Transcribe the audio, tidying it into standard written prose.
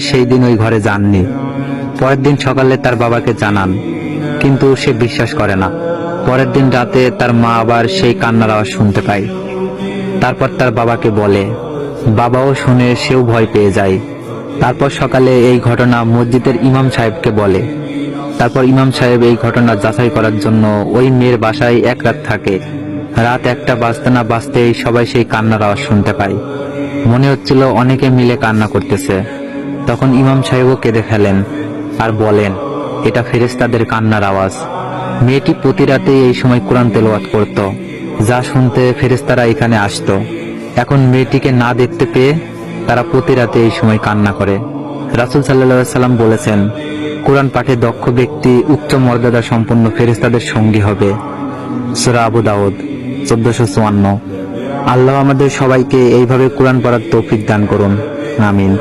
সেই দিন ওই ঘরে যাননি। পরের দিন সকালে তার বাবাকে জানান, কিন্তু সে বিশ্বাস করে না। পরের দিন রাতে তার মা আবার সেই কান্নার আওয়াজ শুনতে পায়। তারপর তার বাবাকে বলে, বাবাও শুনে সেও ভয় পেয়ে যায়। তারপর সকালে এই ঘটনা মসজিদের ইমাম সাহেবকে বলে। তারপর ইমাম সাহেব এই ঘটনা যাচাই করার জন্য ওই মেয়ের বাসায় এক রাত থাকে। রাত 1টা বাজতে না বাজতেই সবাই সেই কান্নার আওয়াজ শুনতে পায়। মনে হচ্ছিল অনেকে মিলে কান্না করতেছে। তখন ইমাম সাহেবও কেঁদে ফেলেন আর বলেন, এটা ফেরেশতাদের কান্নার আওয়াজ। মেয়েটি প্রতি রাতে এই সময় কোরআন তেলাওয়াত করত, যা শুনতে ফেরেশতারা এখানে আসতো। এখন মেয়েটিকে না দেখতে পেয়ে তারা প্রতি রাতে এই সময় কান্না করে। রাসূল সাল্লাল্লাহু আলাইহি সাল্লাম বলেছেন, কোরআন পাঠে দক্ষ ব্যক্তি উচ্চ মর্যাদা সম্পন্ন ফেরেশতাদের সঙ্গী হবে। সূরা আবু দাউদ 1454। আল্লাহ আমাদের সবাইকে এইভাবে কোরআন পড়ার তৌফিক দান করুন। আমিন।